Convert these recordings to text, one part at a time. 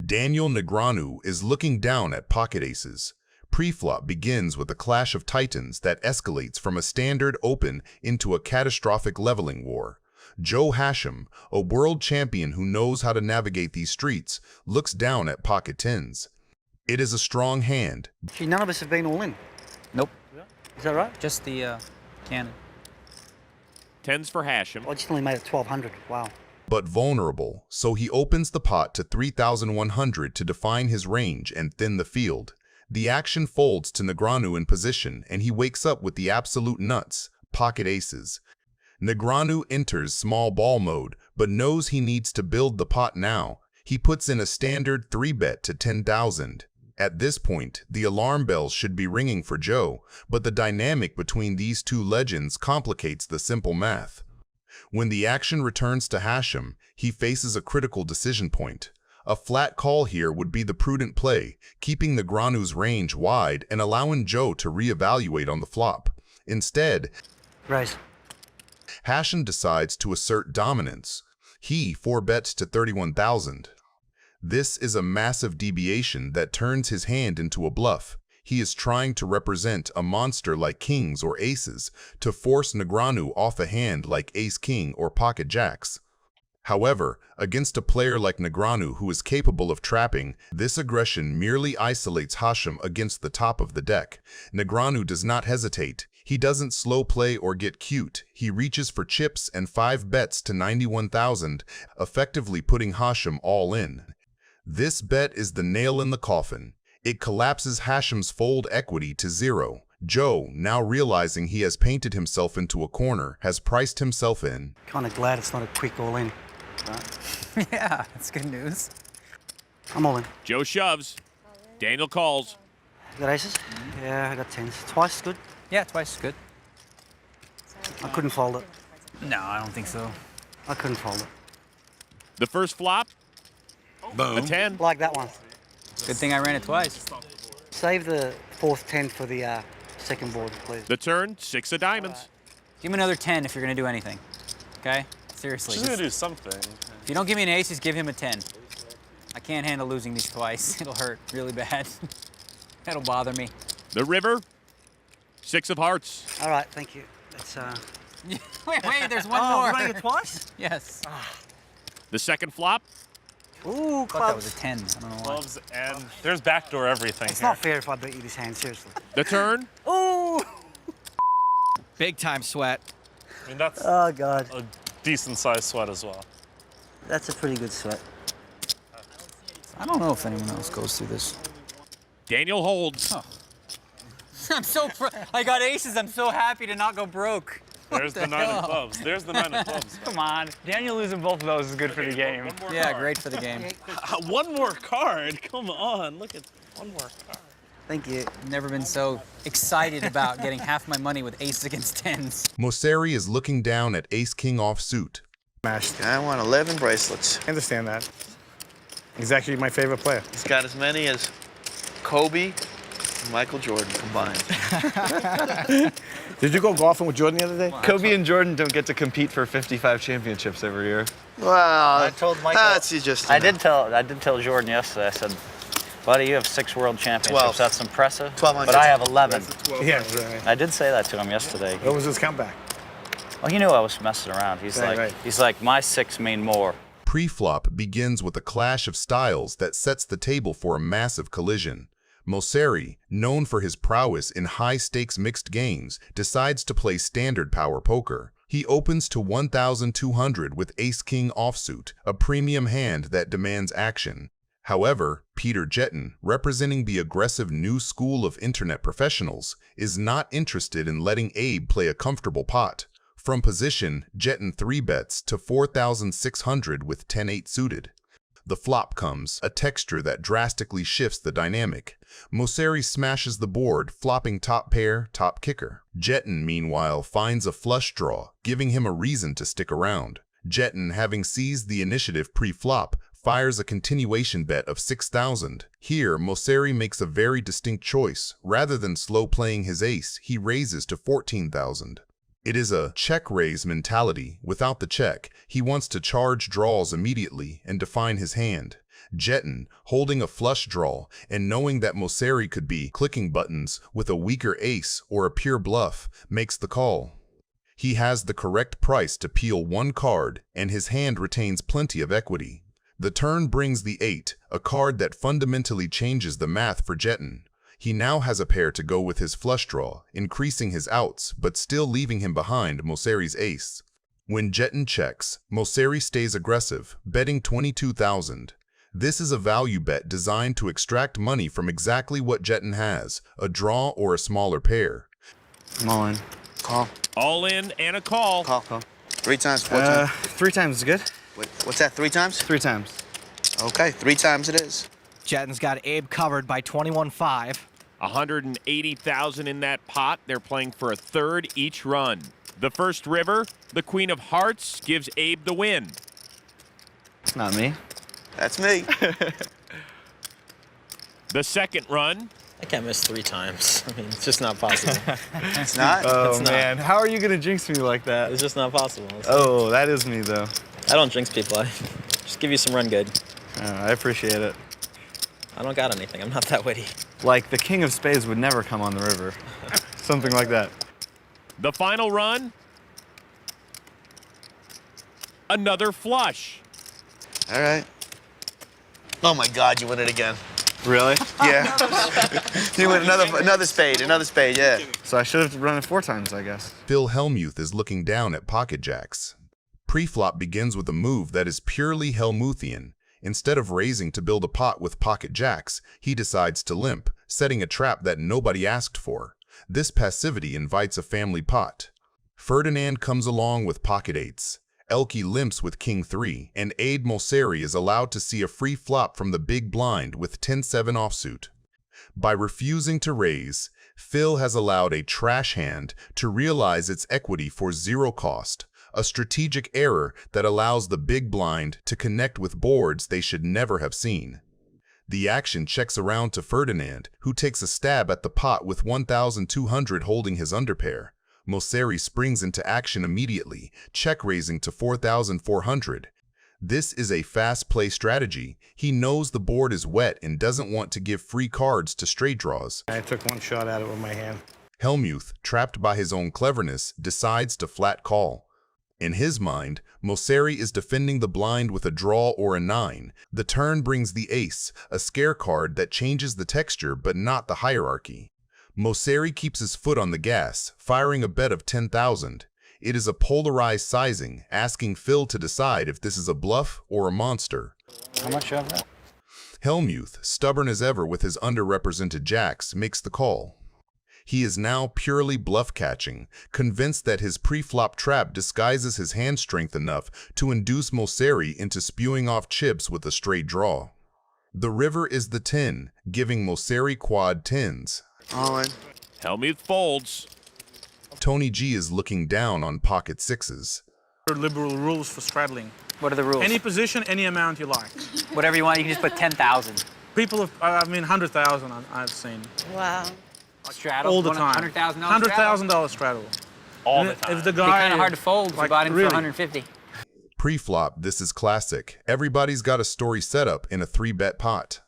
Daniel Negreanu is looking down at pocket aces. Pre-flop begins with a clash of titans that escalates from a standard open into a catastrophic leveling war. Joe Hachem, a world champion who knows how to navigate these streets, looks down at pocket tens. It is a strong hand. Gee, none of us have been all in. Nope. Is that right? Just the cannon. Tens for Hachem. I just only made it 1,200. Wow. But vulnerable, so he opens the pot to 3,100 to define his range and thin the field. The action folds to Negreanu in position, and he wakes up with the absolute nuts, pocket aces. Negreanu enters small ball mode, but knows he needs to build the pot now. He puts in a standard 3-bet to 10,000. At this point, the alarm bells should be ringing for Joe, but the dynamic between these two legends complicates the simple math. When the action returns to Hachem, he faces a critical decision point. A flat call here would be the prudent play, keeping Negreanu's range wide and allowing Joe to reevaluate on the flop. Instead, Raise. Hachem decides to assert dominance. He 4-bets to 31,000. This is a massive deviation that turns his hand into a bluff. He is trying to represent a monster like kings or aces to force Negreanu off a hand like ace-king or pocket jacks. However, against a player like Negreanu who is capable of trapping, this aggression merely isolates Hachem against the top of the deck. Negreanu does not hesitate. He doesn't slow play or get cute. He reaches for chips and 5 bets to 91,000, effectively putting Hachem all in. This bet is the nail in the coffin. It collapses Hachem's fold equity to 0. Joe, now realizing he has painted himself into a corner, has priced himself in. Kind of glad it's not a quick all in. Right? Yeah, that's good news. I'm all in. Joe shoves. Daniel calls. You got aces? Yeah, I got tens. Twice is good. Yeah, twice is good. I couldn't fold it. No, I don't think so. I couldn't fold it. The first flop. Boom. A 10. Like that one. Good thing I ran it twice. Save the fourth 10 for the second board, please. The turn, 6 of diamonds. Give him another 10 if you're going to do anything. Okay? Seriously. She's gonna do something. If you don't give me an ace, just give him a 10. I can't handle losing these twice. It'll hurt really bad. That'll bother me. The river, 6 of hearts. All right, thank you. That's wait, there's one oh, more. we're running it twice? Yes. The second flop. Ooh, I thought that was clubs. a 10. I don't know why. Clubs and there's backdoor everything It's here. not fair if I beat you this hand, seriously. The turn. Ooh! Big time sweat. I mean, that's Oh, God. a decent sized sweat as well. That's a pretty good sweat. I don't know if anyone else goes through this. Daniel holds. Oh. I'm so I got aces. I'm so happy to not go broke. There's the 9 of clubs. There's the 9 of clubs. Come on. Daniel losing both of those is good for the game. One more Yeah, card. great for the game. One more card. Come on. Look at one more card. Thank you. Never been so excited about getting half my money with aces against tens. Mosseri is looking down at ace-king offsuit. Smashed. I want 11 bracelets. I understand that. He's actually my favorite player. He's got as many as Kobe and Michael Jordan combined. Did you go golfing with Jordan the other day? Kobe and Jordan don't get to compete for 55 championships every year. Well, I told Michael. that's just. I did tell Jordan yesterday. I said, buddy, you have 6 world championships. 12. That's impressive. 12 But I have 11. Yeah, right. I did say that to him yesterday. What was his comeback? Well, he knew I was messing around. He's like, my 6 mean more. Pre-flop begins with a clash of styles that sets the table for a massive collision. Mosseri, known for his prowess in high-stakes mixed games, decides to play standard power poker. He opens to 1,200 with ace-king offsuit, a premium hand that demands action. However, Peter Jetten, representing the aggressive new school of internet professionals, is not interested in letting Abe play a comfortable pot. From position, Jetten 3-bets to 4,600 with 10-8 suited. The flop comes, a texture that drastically shifts the dynamic. Mosseri smashes the board, flopping top pair, top kicker. Jetten, meanwhile, finds a flush draw, giving him a reason to stick around. Jetten, having seized the initiative pre-flop, fires a continuation bet of 6,000. Here, Mosseri makes a very distinct choice. Rather than slow playing his ace, he raises to 14,000. It is a check-raise mentality. Without the check, he wants to charge draws immediately and define his hand. Jetten, holding a flush draw and knowing that Mosseri could be clicking buttons with a weaker ace or a pure bluff, makes the call. He has the correct price to peel one card, and his hand retains plenty of equity. The turn brings the 8, a card that fundamentally changes the math for Jetten. He now has a pair to go with his flush draw, increasing his outs but still leaving him behind Mosseri's ace. When Jetten checks, Mosseri stays aggressive, betting 22,000. This is a value bet designed to extract money from exactly what Jetten has, a draw or a smaller pair. I'm all in. Call. All in and a call. Call. 3 times, 4 times. 3 times is good. Wait, what's that, 3 times? 3 times. Okay, 3 times it is. Jetten's got Abe covered by 21-5. 180,000 in that pot. They're playing for a third each run. The first river, the Queen of Hearts, gives Abe the win. Not me. That's me. The second run, I can't miss 3 times. I mean, it's just not possible. It's not? Oh, It's not. man. How are you going to jinx me like that? It's just not possible. Oh, that is me, though. I don't jinx people. I just give you some run good. I appreciate it. I don't got anything. I'm not that witty. Like, the king of spades would never come on the river. Something like that. the final run, another flush. All right. Oh my God, you win it again. Really? Yeah. You win another spade, yeah. So I should have run it 4 times, I guess. Phil Hellmuth is looking down at pocket jacks. Pre-flop begins with a move that is purely Hellmuthian. Instead of raising to build a pot with pocket jacks, he decides to limp, setting a trap that nobody asked for. This passivity invites a family pot. Ferdinand comes along with pocket eights. Elke limps with king 3, and Abe Mosseri is allowed to see a free flop from the big blind with 10-7 offsuit. By refusing to raise, Phil has allowed a trash hand to realize its equity for 0 cost, a strategic error that allows the big blind to connect with boards they should never have seen. The action checks around to Ferdinand, who takes a stab at the pot with 1,200 holding his underpair. Mosseri springs into action immediately, check-raising to 4,400. This is a fast play strategy. He knows the board is wet and doesn't want to give free cards to straight draws. I took 1 shot at it with my hand. Hellmuth, trapped by his own cleverness, decides to flat call. In his mind, Mosseri is defending the blind with a draw or a 9. The turn brings the ace, a scare card that changes the texture but not the hierarchy. Mosseri keeps his foot on the gas, firing a bet of 10,000. It is a polarized sizing, asking Phil to decide if this is a bluff or a monster. How much of that? Hellmuth, stubborn as ever with his underrepresented jacks, makes the call. He is now purely bluff-catching, convinced that his pre-flop trap disguises his hand strength enough to induce Mosseri into spewing off chips with a straight draw. The river is the 10, giving Mosseri quad 10s. All in. Hellmuth folds. Tony G is looking down on pocket 6s. Liberal rules for straddling. What are the rules? Any position, any amount you like. Whatever you want, you can just put 10,000. People have, 100,000 I've seen. Wow. Straddle? All the time. $100,000 $100,000 straddle. All And the time. If the It'd be guy kind of hard to fold if you bought in for 150. Pre-flop, this is classic. Everybody's got a story set up in a 3-bet pot.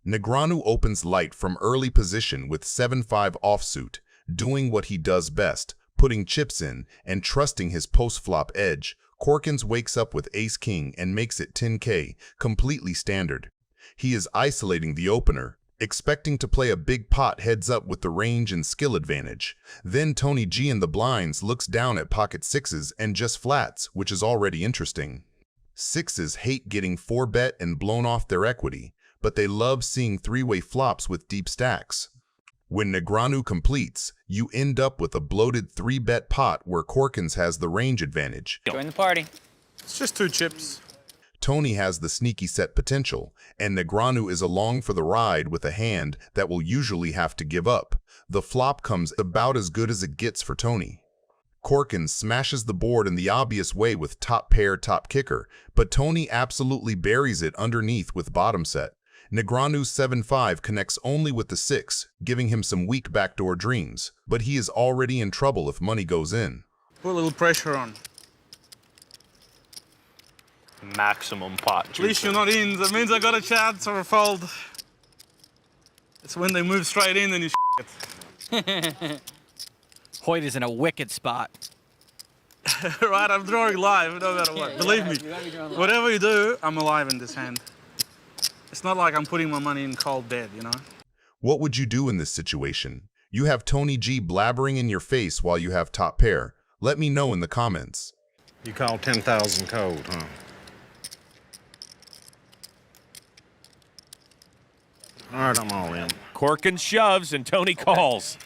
Negreanu opens light from early position with 7-5 offsuit, doing what he does best, putting chips in and trusting his post-flop edge. Corkins wakes up with ace-king and makes it 10K, completely standard. He is isolating the opener, expecting to play a big pot heads up with the range and skill advantage. Then Tony G in the blinds looks down at pocket 6s and just flats, which is already interesting. 6s hate getting 4-bet and blown off their equity, but they love seeing 3-way flops with deep stacks. When Negreanu completes, you end up with a bloated 3-bet pot where Corkins has the range advantage. Join the party. It's just 2 chips. Tony has the sneaky set potential, and Negreanu is along for the ride with a hand that will usually have to give up. The flop comes about as good as it gets for Tony. Corkins smashes the board in the obvious way with top pair, top kicker, but Tony absolutely buries it underneath with bottom set. Negreanu's 7-5 connects only with the 6, giving him some weak backdoor dreams, but he is already in trouble if money goes in. Put a little pressure on. maximum pot. At least you're not in. That means I got a chance or a fold. It's when they move straight in, then you it. Hoyt is in a wicked spot. Right, I'm drawing live no matter what. Believe me, whatever you do, I'm alive in this hand. It's not like I'm putting my money in cold dead, you know? What would you do in this situation? You have Tony G blabbering in your face while you have top pair. Let me know in the comments. You call 10,000 cold, huh? All right, I'm all in. Corkins shoves and Tony calls.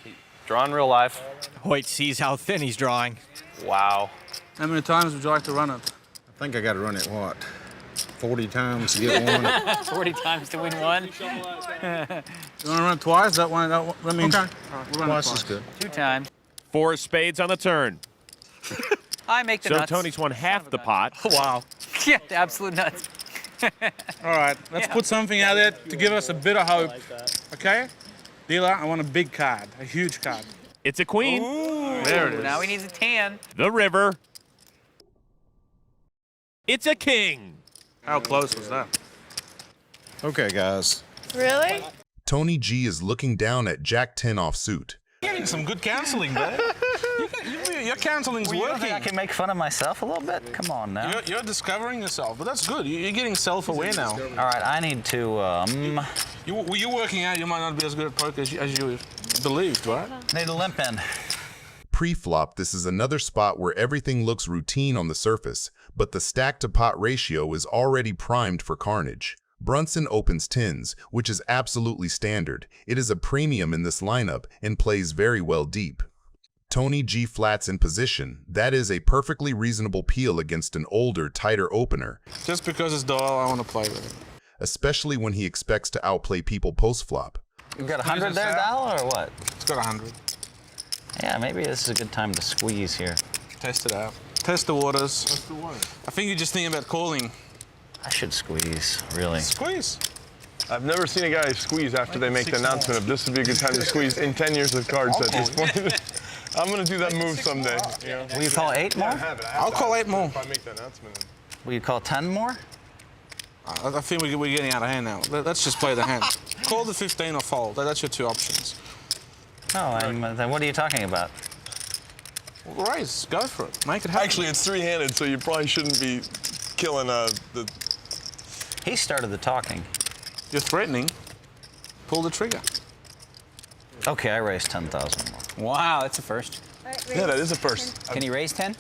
Drawing real life. Hoyt sees how thin he's drawing. Wow. How many times would you like to run it? I think I got to run it, what, 40 times to get one? 40 times to win one. You want to run it twice? That means... Okay. We'll Twice is good. 2 times. 4 of spades on the turn. I make the So nuts. Tony's won half the pot. Wow. Yeah, the absolute nuts. All right, let's put something out there to give us a bit of hope. Okay? Dealer, I want a big card, a huge card. It's a queen. Ooh, there it is. Now he needs a tan. The river. It's a king. How close was that? Okay, guys. Really? Tony G is looking down at Jack 10 offsuit. You're getting some good counseling, babe. Your counseling's working. I can make fun of myself a little bit? Come on now. You're discovering yourself, but that's good. You're getting self-aware now. All right, I need to, You're working out. You might not be as good at poker as you believed, right? need to limp in. Pre-flop, this is another spot where everything looks routine on the surface, but the stack-to-pot ratio is already primed for carnage. Brunson opens 10s, which is absolutely standard. It is a premium in this lineup and plays very well deep. Tony G flats in position. That is a perfectly reasonable peel against an older, tighter opener. Just because it's dull, I want to play with it. Especially when he expects to outplay people post-flop. You got 100 there, Dal, or what? It's got 100. Yeah, maybe this is a good time to squeeze here. Test it out. Test the waters. Test the waters. I think you're just thinking about calling. I should squeeze, really. Squeeze. I've never seen a guy squeeze after they make the announcement of this would be a good time to squeeze in 10 years of cards at this point. I'm going to do that move someday. You know? Will you call 8 more? I'll call 8 more. If I make the announcement. Will you call 10 more? I think we're getting out of hand now. Let's just play the hand. Call the 15 or fold. That's your 2 options. Oh, then what are you talking about? Raise. Go for it. Make it happen. Actually, it's 3-handed, so you probably shouldn't be killing the... He started the talking. You're threatening. Pull the trigger. Okay, I raised 10,000 more. Wow, that's a first. Yeah, that is a first. Can he raise 10?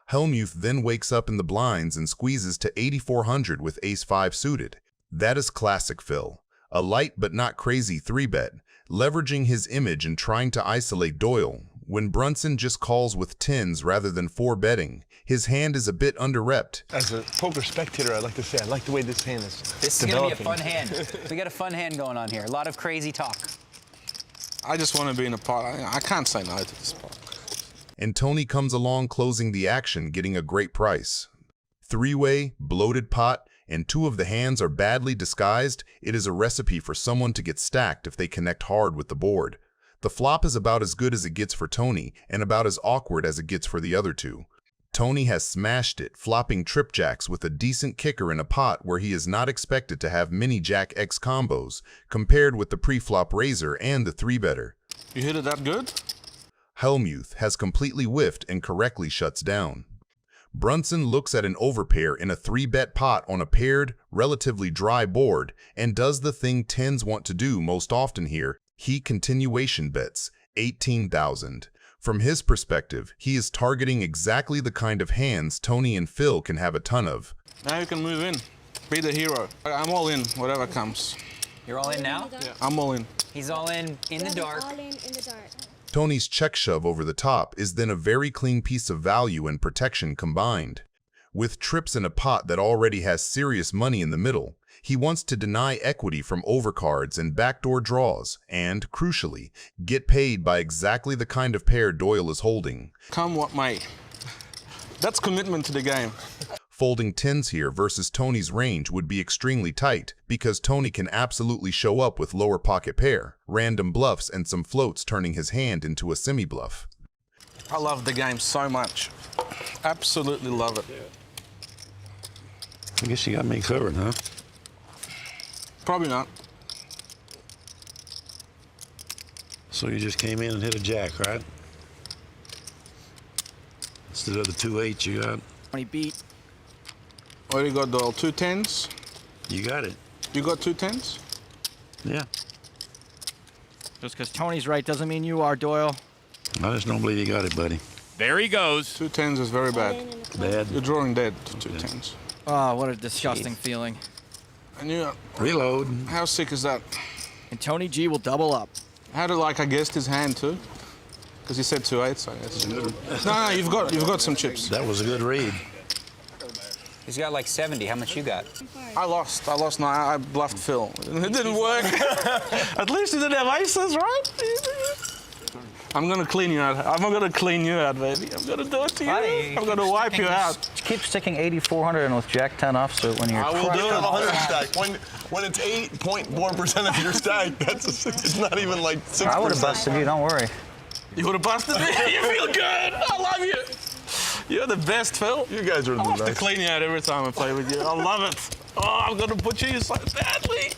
Hellmuth then wakes up in the blinds and squeezes to 8,400 with ace-5 suited. That is classic Phil. A light but not crazy 3-bet, leveraging his image and trying to isolate Doyle. When Brunson just calls with 10s rather than 4-betting, his hand is a bit under-repped. As a poker spectator, I'd like to say I like the way this hand is This is going to be a fun hand. We got a fun hand going on here. A lot of crazy talk. I just want to be in a pot. I can't say no to this pot. And Tony comes along closing the action, getting a great price. 3-way, bloated pot, and 2 of the hands are badly disguised. It is a recipe for someone to get stacked if they connect hard with the board. The flop is about as good as it gets for Tony, and about as awkward as it gets for the other 2. Tony has smashed it, flopping trip jacks with a decent kicker in a pot where he is not expected to have many Jack X combos, compared with the pre-flop raiser and the 3-better. You hit it that good? Hellmuth has completely whiffed and correctly shuts down. Brunson looks at an overpair in a 3-bet pot on a paired, relatively dry board and does the thing 10s want to do most often here. He continuation bets 18,000. From his perspective, he is targeting exactly the kind of hands Tony and Phil can have a ton of. Now you can move in. Be the hero. I'm all in, whatever comes. You're all in now? Yeah, I'm all in. He's all in the dark. All in the dark. Tony's check shove over the top is then a very clean piece of value and protection combined. With trips in a pot that already has serious money in the middle, he wants to deny equity from overcards and backdoor draws and, crucially, get paid by exactly the kind of pair Doyle is holding. Come what may. That's commitment to the game. Folding 10s here versus Tony's range would be extremely tight because Tony can absolutely show up with lower pocket pair, random bluffs, and some floats turning his hand into a semi-bluff. I love the game so much. Absolutely love it. I guess you got me covered, huh? Probably not. So you just came in and hit a jack, right? Instead of the 2-8 you got. When he beat. What you got, Doyle? 2 10s? You got it. You got 2 10s? Yeah. Just because Tony's right doesn't mean you are, Doyle. I just don't believe you got it, buddy. There he goes. 2 10s is very bad. Bad. You're drawing dead to 2 10s. Oh, what a disgusting feeling. And you, Reload. how sick is that? And Tony G will double up. How did I guessed his hand too? Because he said 2 8s, I guess. No, you've got some chips. That was a good read. He's got like 70. How much you got? I lost. No, I bluffed Phil. It didn't work. At least he didn't have aces, right? I'm gonna clean you out. I'm gonna clean you out, baby. I'm gonna do it to you. I'm gonna wipe you out. Keep sticking 8,400 in with Jack 10 offsuit when you're. I will do it on 100 stack. When it's 8.4% of your stack, it's not even like 6%. I would have busted you. Don't worry. You would have busted me. You feel good. I love you. You're the best, Phil. You guys are the I have to best. clean you out every time I play with you. I love it. Oh, I'm gonna butcher you so badly.